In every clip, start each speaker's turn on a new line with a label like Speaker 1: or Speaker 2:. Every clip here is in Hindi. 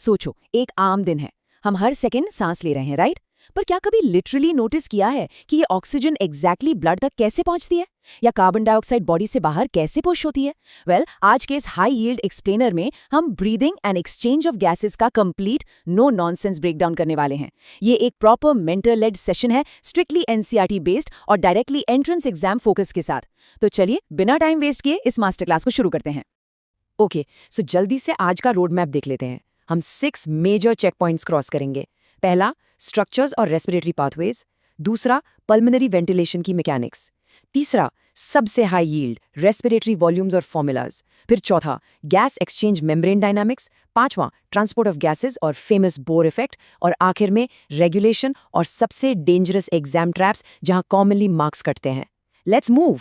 Speaker 1: सोचो, एक आम दिन है, हम हर सेकंड सांस ले रहे हैं, राइट? पर क्या कभी लिटरली नोटिस किया है कि ये ऑक्सीजन एग्जैक्टली ब्लड तक कैसे पहुंचती है, या कार्बन डाइऑक्साइड बॉडी से बाहर कैसे पुश होती है? वेल, आज के इस हाई यील्ड एक्सप्लेनर में हम breathing and exchange of gases का कंप्लीट नो नॉनसेंस ब्रेकडाउन करने वाले हैं। ये एक प्रॉपर मेंटर लेड सेशन है, स्ट्रिक्टली एनसीईआरटी बेस्ड और डायरेक्टली एंट्रेंस एग्जाम फोकस के साथ। तो चलिए बिना टाइम वेस्ट किए इस मास्टर क्लास को शुरू करते हैं। ओके, सो जल्दी से आज का रोड मैप देख लेते हैं। हम 6 मेजर चेक पॉइंट्स क्रॉस करेंगे। पहला, स्ट्रक्चर्स और रेस्पिरेटरी पाथवेज। दूसरा, पल्मोनरी वेंटिलेशन की मैकेनिक्स। तीसरा, सबसे हाई यील्ड रेस्पिरेटरी वॉल्यूम्स और फॉर्मूलाज। फिर चौथा, गैस एक्सचेंज मेम्ब्रेन डायनामिक्स। पांचवा, ट्रांसपोर्ट ऑफ गैसेस और फेमस बोर इफेक्ट। और आखिर में रेगुलेशन और सबसे डेंजरस एग्जाम ट्रैप्स जहां कॉमनली मार्क्स कटते हैं। Let's move.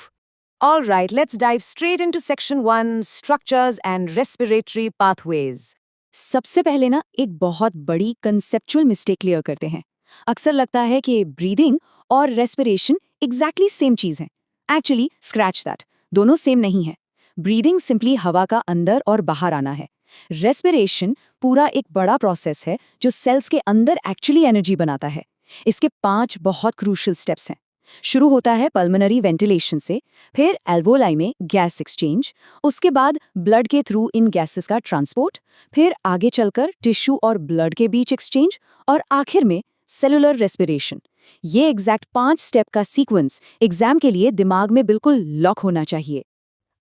Speaker 1: All right, let's dive straight into section 1, structures and respiratory pathways. सबसे पहले ना एक बहुत बड़ी कंसेप्चुअल मिस्टेक क्लियर करते हैं। अक्सर लगता है कि ब्रीदिंग और रेस्पिरेशन एग्जैक्टली सेम चीज है। एक्चुअली स्क्रैच दैट, दोनों सेम नहीं है। ब्रीदिंग सिंपली हवा का अंदर और बाहर आना है। रेस्पिरेशन पूरा एक बड़ा प्रोसेस है जो सेल्स के अंदर एक्चुअली एनर्जी बनाता है। इसके 5 बहुत क्रूशियल स्टेप्स हैं। शुरू होता है पल्मोनरी वेंटिलेशन से, फिर एल्वोलाई में गैस एक्सचेंज, उसके बाद ब्लड के थ्रू इन गैसेस का ट्रांसपोर्ट, फिर आगे चलकर टिश्यू और ब्लड के बीच एक्सचेंज, और आखिर में सेलुलर रेस्पिरेशन। ये एग्जैक्ट 5 स्टेप का सीक्वेंस एग्जाम के लिए दिमाग में बिल्कुल लॉक होना चाहिए।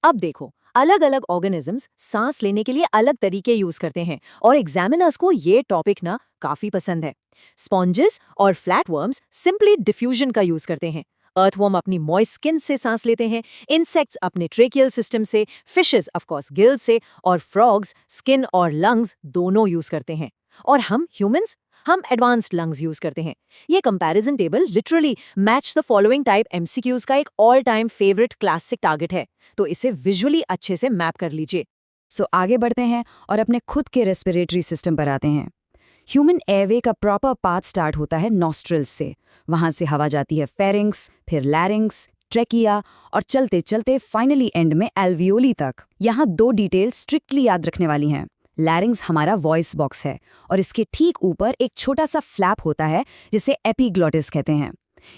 Speaker 1: अब देखो, अलग अलग ऑर्गेनिजम्स सांस लेने के लिए अलग तरीके यूज करते हैं और एग्जामिनर्स को ये टॉपिक ना काफी पसंद है। स्पॉन्जेस और फ्लैटवर्म्स सिंपली डिफ्यूजन का यूज करते हैं। अर्थवर्म अपनी मॉइस्ट स्किन से सांस लेते हैं, इंसेक्ट्स अपने ट्रेकियल सिस्टम से, फिशेस ऑफ कोर्स गिल से, और फ्रॉग्स स्किन और लंग्स दोनों यूज करते हैं। और हम ह्यूमंस, हम एडवांस्ड लंग्स यूज करते हैं। ये comparison table literally match the following type MCQs का एक all time favourite classic target है, तो इसे विजुअली अच्छे से मैप कर लीजिए। सो आगे बढ़ते हैं और अपने खुद के रेस्पिरेटरी सिस्टम पर आते हैं। ह्यूमन एयरवे का प्रॉपर पाथ स्टार्ट होता है नॉस्ट्रिल्स से। वहां से हवा जाती है फेरिंग्स, फिर लैरिंग्स, ट्रेकिया, और चलते चलते फाइनली एंड में एल्वियोली तक। यहाँ 2 डिटेल स्ट्रिक्टली याद रखने वाली हैं। लैरिंग्स हमारा वॉइस बॉक्स है और इसके ठीक ऊपर एक छोटा सा फ्लैप होता है जिसे एपिग्लॉटिस कहते हैं।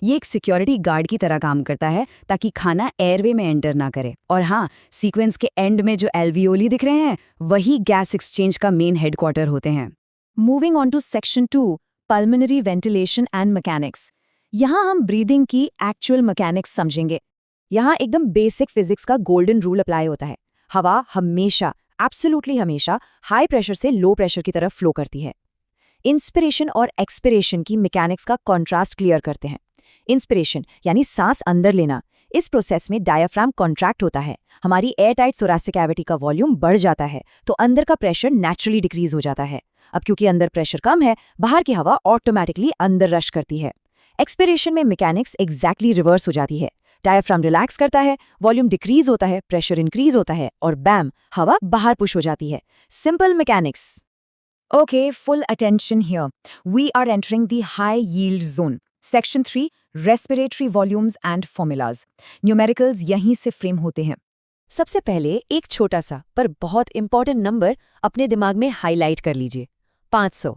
Speaker 1: ये एक सिक्योरिटी गार्ड की तरह काम करता है ताकि खाना एयरवे में एंटर ना करे। और हाँ, सीक्वेंस के एंड में जो एल्वियोली दिख रहे हैं वही गैस एक्सचेंज का मेन हेडक्वार्टर होते हैं। Moving on to section 2, pulmonary ventilation and mechanics. यहाँ हम ब्रीदिंग की एक्चुअल मैकेनिक्स समझेंगे। यहाँ एकदम बेसिक फिजिक्स का गोल्डन रूल अप्लाई होता है। हवा हमेशा, एब्सोल्युटली हमेशा, हाई प्रेशर से लो प्रेशर की तरफ फ्लो करती है। इंस्पिरेशन और एक्सपिरेशन की मैकेनिक्स का कॉन्ट्रास्ट क्लियर करते हैं। इंस्पिरेशन यानी सांस अंदर लेना, इस प्रोसेस में डायाफ्राम कॉन्ट्रैक्ट होता है, हमारी एयरटाइट थोरैसिक कैविटी का वॉल्यूम बढ़ जाता है, तो अंदर का प्रेशर नेचुरली डिक्रीज हो जाता है। अब क्योंकि अंदर प्रेशर कम है, बाहर की हवा ऑटोमेटिकली अंदर रश करती है। एक्सपिरेशन में मैकेनिक्स एग्जैक्टली रिवर्स हो जाती है। डायाफ्राम रिलैक्स करता है, वॉल्यूम डिक्रीज होता है, प्रेशर इंक्रीज होता है, और बैम, हवा बाहर पुश हो जाती है। Simple mechanics. Okay, full attention here. We are entering the high yield zone. Section 3, respiratory volumes and formulas. Numericals यहीं से फ्रेम होते हैं। सबसे पहले एक छोटा सा पर बहुत इंपॉर्टेंट नंबर अपने दिमाग में हाईलाइट कर लीजिए, 500।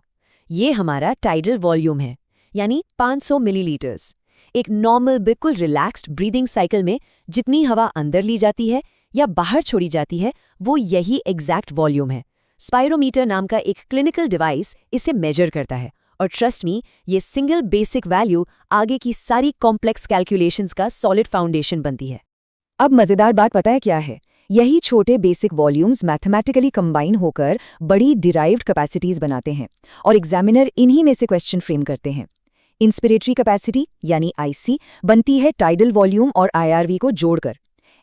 Speaker 1: ये हमारा टाइडल वॉल्यूम है, यानी 500 मिलीलीटर्स। एक नॉर्मल बिल्कुल रिलैक्स्ड ब्रीदिंग साइकिल में जितनी हवा अंदर ली जाती है या बाहर छोड़ी जाती है वो यही एग्जैक्ट वॉल्यूम है। स्पायरोमीटर नाम का एक क्लिनिकल डिवाइस इसे मेजर करता है, और ट्रस्ट मी, ये सिंगल बेसिक वैल्यू आगे की सारी कॉम्प्लेक्स कैलकुलेशंस का सॉलिड फाउंडेशन बनती है। अब मजेदार बात पता है क्या है? यही छोटे बेसिक वॉल्यूम्स मैथमेटिकली कंबाइन होकर बड़ी डिराइव्ड कैपेसिटीज बनाते हैं, और एग्जामिनर इन्हीं में से क्वेश्चन फ्रेम करते हैं। इंस्पिरेटरी कैपेसिटी यानी आईसी बनती है टाइडल वॉल्यूम और आईआरवी को जोड़कर।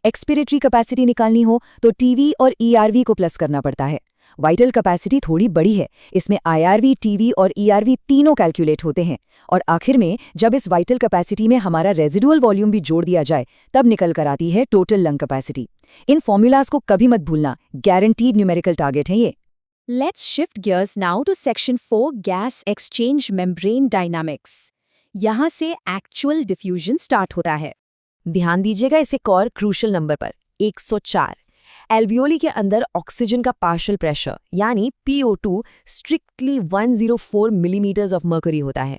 Speaker 1: एक्सपिरेटरी कैपेसिटी निकालनी हो तो टीवी और ईआरवी को प्लस करना पड़ता है। वाइटल कैपेसिटी थोड़ी बड़ी है, इसमें आईआरवी, टीवी और ईआरवी तीनों कैलकुलेट होते हैं, और आखिर में जब इस वाइटल कैपेसिटी में हमारा रेजिडुअल वॉल्यूम भी जोड़ दिया जाए तब निकल कर आती है टोटल लंग कैपेसिटी। इन फॉर्मूलाज को कभी मत भूलना, गारंटीड न्यूमेरिकल टारगेट है ये। Let's shift gears now to section 4, gas exchange membrane dynamics. यहाँ से एक्चुअल डिफ्यूजन स्टार्ट होता है। ध्यान दीजिएगा इस एक और क्रूशियल नंबर पर, 104। एल्वियोली के अंदर ऑक्सीजन का पार्शियल प्रेशर यानी PO2 strictly 104 millimetres of mercury होता है।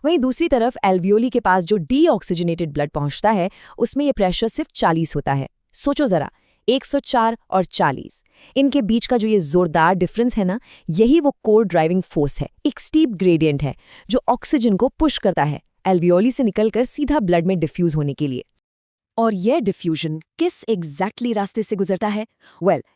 Speaker 1: वहीं दूसरी तरफ एल्वियोली के पास जो डीऑक्सीजनेटेड ब्लड पहुंचता है उसमें ये प्रेशर सिर्फ 40 होता है। सोचो जरा, 104 और 40, इनके बीच का जो ये जोरदार डिफरेंस है ना, यही वो कोर ड्राइविंग फोर्स है, एक स्टीप ग्रेडियंट है जो ऑक्सीजन को पुश करता है एल्वियोली से निकलकर सीधा ब्लड में डिफ्यूज होने के लिए। और यह डिफ्यूजन किस एग्जैक्टली रास्ते से गुजरता है?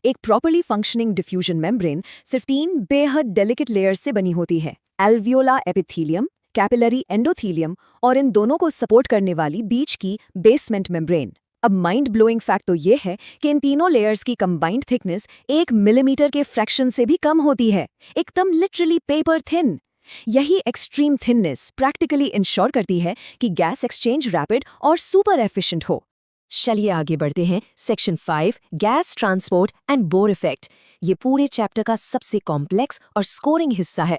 Speaker 1: एक प्रॉपर्ली फंक्शनिंग डिफ्यूजन मेम्ब्रेन सिर्फ 3 बेहद डेलिकेट लेयर्स से बनी होती है, एल्वियोला एपिथेलियम, कैपिलरी एंडोथेलियम और इन दोनों को सपोर्ट करने वाली बीच की बेसमेंट मेम्ब्रेन। अब माइंड ब्लोइंग फैक्ट तो ये है कि इन तीनों लेयर्स की कंबाइंड थिकनेस 1 मिलीमीटर के फ्रैक्शन से भी कम होती है, एकदम लिटरली पेपर थिन। यही एक्सट्रीम थिननेस प्रैक्टिकली इंश्योर करती है कि गैस एक्सचेंज रैपिड और सुपर एफिशिएंट हो। चलिए आगे बढ़ते हैं। Section 5, gas transport and Bohr effect. ये पूरे चैप्टर का सबसे कॉम्प्लेक्स और स्कोरिंग हिस्सा है।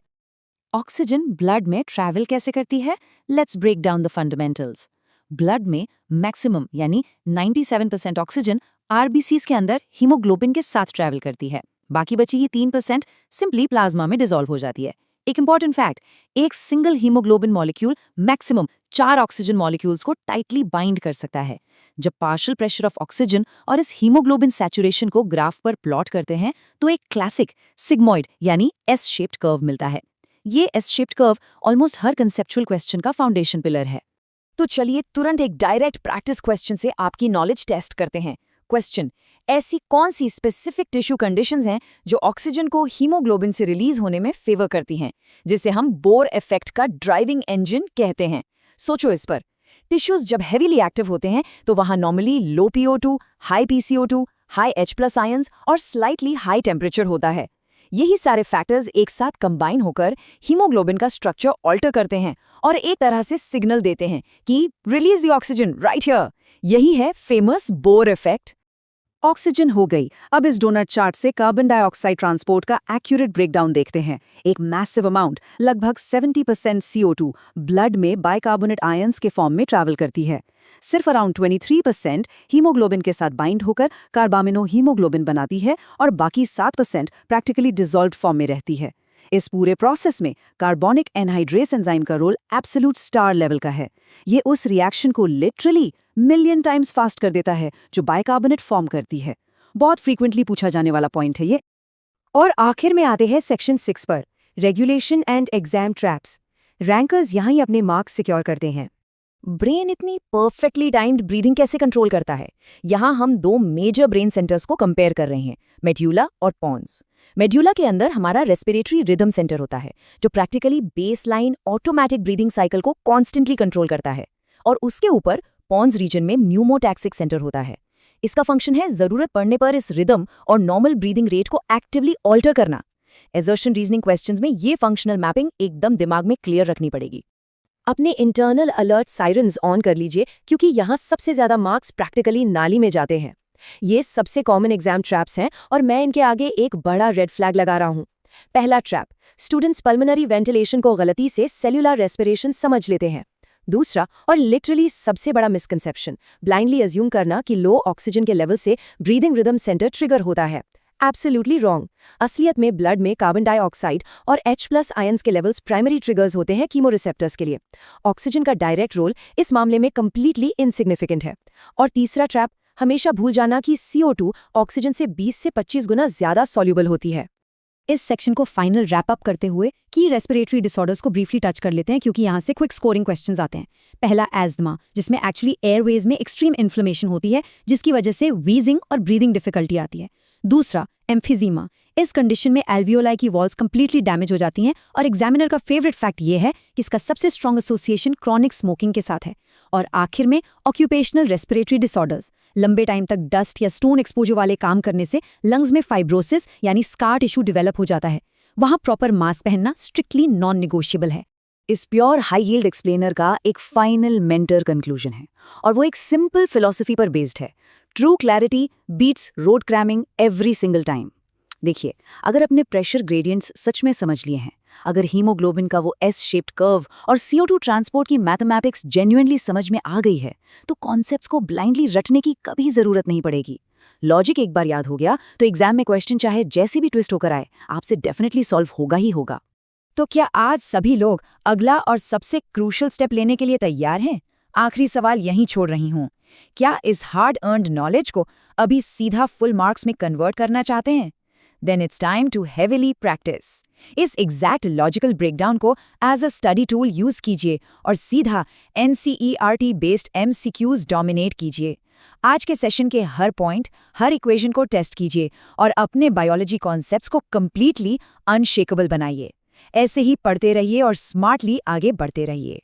Speaker 1: ऑक्सीजन ब्लड में ट्रैवल कैसे करती है? Let's break down the fundamentals. Blood में मैक्सिमम यानी 97% ऑक्सीजन आरबीसीज के अंदर हीमोग्लोबिन के साथ ट्रैवल करती है। बाकी बची ही 3% सिंपली प्लाज्मा में डिसॉल्व हो जाती है। एक इंपॉर्टेंट फैक्ट, एक single haemoglobin molecule maximum 4 oxygen molecules को टाइटली बाइंड कर सकता है। जब पार्शियल प्रेशर ऑफ ऑक्सीजन और इस हीमोग्लोबिन सैचुरेशन को ग्राफ पर प्लॉट करते हैं तो एक क्लासिक सिग्मॉइड यानी एस शेप्ड कर्व मिलता है। ये एस शेप्ड कर्व ऑलमोस्ट हर कंसेप्चुअल क्वेश्चन का फाउंडेशन पिलर है। तो चलिए तुरंत एक डायरेक्ट प्रैक्टिस क्वेश्चन से आपकी नॉलेज टेस्ट करते हैं। क्वेश्चन, ऐसी कौन सी स्पेसिफिक टिश्यू कंडीशंस हैं जो ऑक्सीजन को हीमोग्लोबिन से रिलीज होने में फेवर करती हैं, जिसे हम बोर इफेक्ट का ड्राइविंग इंजन कहते हैं? सोचो इस पर। टिश्यूज जब हेवीली एक्टिव होते हैं तो वहां normally low PO2, high PCO2, high H+ ions और स्लाइटली हाई टेम्परेचर होता है। यही सारे फैक्टर्स एक साथ कंबाइन होकर हीमोग्लोबिन का स्ट्रक्चर ऑल्टर करते हैं और एक तरह से सिग्नल देते हैं कि release the oxygen right here. यही है फेमस बोर इफेक्ट। ऑक्सीजन हो गई। अब इस डोनट चार्ट से कार्बन डाइऑक्साइड ट्रांसपोर्ट का एक्यूरेट ब्रेकडाउन देखते हैं। एक मैसिव अमाउंट, लगभग 70% CO2 ब्लड में बाइकार्बोनेट आयंस के फॉर्म में ट्रैवल करती है। सिर्फ अराउंड 23% हीमोग्लोबिन के साथ बाइंड होकर कार्बामिनो हीमोग्लोबिन बनाती है और बाकी 7% प्रैक्टिकली डिसॉल्व्ड फॉर्म में रहती है। इस पूरे प्रोसेस में कार्बोनिक एनहाइड्रेस एंजाइम का रोल एब्सोल्यूट स्टार लेवल का है। ये उस रिएक्शन को लिटरली मिलियन टाइम्स फास्ट कर देता है जो बाइकार्बोनेट फॉर्म करती है। बहुत फ्रीक्वेंटली पूछा जाने वाला पॉइंट है ये। और आखिर में आते हैं सेक्शन 6 पर, regulation and exam traps. Rankers यहाँ ही अपने मार्क्स सिक्योर करते हैं। ब्रेन इतनी परफेक्टली टाइम्ड ब्रीदिंग कैसे कंट्रोल करता है? यहाँ हम 2 मेजर ब्रेन सेंटर्स को कंपेयर कर रहे हैं, मेड्यूला और पॉन्स। मेड्यूला के अंदर हमारा रेस्पिरेटरी रिदम सेंटर होता है जो practically baseline automatic breathing cycle को कॉन्स्टेंटली कंट्रोल करता है, और उसके ऊपर पॉन्स रीजन में न्यूमोटैक्सिक सेंटर होता है। इसका फंक्शन है जरूरत पड़ने पर इस रिदम और नॉर्मल ब्रीदिंग रेट को एक्टिवली ऑल्टर करना। एजर्शन रीजनिंग क्वेश्चंस में ये फंक्शनल मैपिंग एकदम दिमाग में क्लियर रखनी पड़ेगी। अपने इंटरनल अलर्ट साइरन्स ऑन कर लीजिए क्योंकि यहाँ सबसे ज्यादा मार्क्स प्रैक्टिकली नाली में जाते हैं। ये सबसे कॉमन एग्जाम ट्रैप्स हैं और मैं इनके आगे एक बड़ा रेड फ्लैग लगा रहा हूँ। पहला ट्रैप, स्टूडेंट्स पल्मोनरी वेंटिलेशन को गलती से सेल्यूलर रेस्पिरेशन समझ लेते हैं। दूसरा और लिटरली सबसे बड़ा मिसकंसेप्शन, ब्लाइंडली अज्यूम करना कि लो ऑक्सीजन के लेवल से ब्रीदिंग रिदम सेंटर ट्रिगर होता है। Absolutely wrong. असलियत में ब्लड में कार्बन डाइऑक्साइड और H+ आयंस के लेवल्स प्राइमरी ट्रिगर्स होते हैं कीमोरिसेप्टर्स के लिए। ऑक्सीजन का डायरेक्ट रोल इस मामले में कंप्लीटली इनसिग्निफिकेंट है। और तीसरा ट्रैप, हमेशा भूल जाना कि CO2 ऑक्सीजन से 20 से 25 गुना ज्यादा सॉल्युबल होती है। इस सेक्शन को फाइनल रैप अप करते हुए की रेस्पिरेटरी डिसऑर्डर्स को ब्रीफली टच कर लेते हैं क्योंकि यहाँ से क्विक स्कोरिंग क्वेश्चंस आते हैं। पहला एस्थमा, जिसमें एक्चुअली एयरवेज में एक्सट्रीम इन्फ्लेमेशन होती है जिसकी वजह से वीजिंग और ब्रीदिंग डिफिकल्टी आती है। दूसरा एम्फिजीमा, इस कंडीशन में एल्वियोलाई की वॉल्स कंप्लीटली डैमेज हो जाती हैं और एग्जामिनर का फेवरेट फैक्ट ये है कि इसका सबसे स्ट्रॉन्ग एसोसिएशन क्रॉनिक स्मोकिंग के साथ है। और आखिर में ऑक्यूपेशनल रेस्पिरेटरी डिसऑर्डर्स, लंबे टाइम तक डस्ट या स्टोन एक्सपोजर वाले काम करने से लंग्स में फाइब्रोसिस यानी स्कार टिश्यू डेवलप हो जाता है। वहां प्रॉपर मास्क पहनना स्ट्रिक्टली नॉन निगोशिएबल है। इस प्योर हाई यील्ड एक्सप्लेनर का एक फाइनल मेंटर कंक्लूजन है और वो एक सिंपल फिलॉसफी पर बेस्ड है, true clarity beats rote cramming every single time. देखिए, अगर अपने प्रेशर ग्रेडियंट्स सच में समझ लिए हैं, अगर हीमोग्लोबिन का वो एस शेप्ड कर्व और CO2 ट्रांसपोर्ट की मैथमेटिक्स जेन्युइनली समझ में आ गई है, तो कॉन्सेप्ट्स को ब्लाइंडली रटने की कभी जरूरत नहीं पड़ेगी। लॉजिक एक बार याद हो गया तो एग्जाम में क्वेश्चन चाहे जैसे भी ट्विस्ट होकर आए, आपसे डेफिनेटली सॉल्व होगा ही होगा। तो क्या आज सभी लोग अगला और सबसे क्रूशल स्टेप लेने के लिए तैयार हैं? आखिरी सवाल यहीं छोड़ रही हूँ। क्या इस हार्ड अर्न्ड नॉलेज को अभी सीधा फुल मार्क्स में कन्वर्ट करना चाहते हैं? Then it's time to heavily practice. इस एग्जैक्ट लॉजिकल ब्रेकडाउन को as a study tool use कीजिए और सीधा NCERT बेस्ड MCQs डोमिनेट कीजिए। आज के सेशन के हर पॉइंट, हर इक्वेशन को टेस्ट कीजिए और अपने बायोलॉजी कॉन्सेप्ट्स को कंप्लीटली अनशेकेबल बनाइए। ऐसे ही पढ़ते रहिए और स्मार्टली आगे बढ़ते रहिए।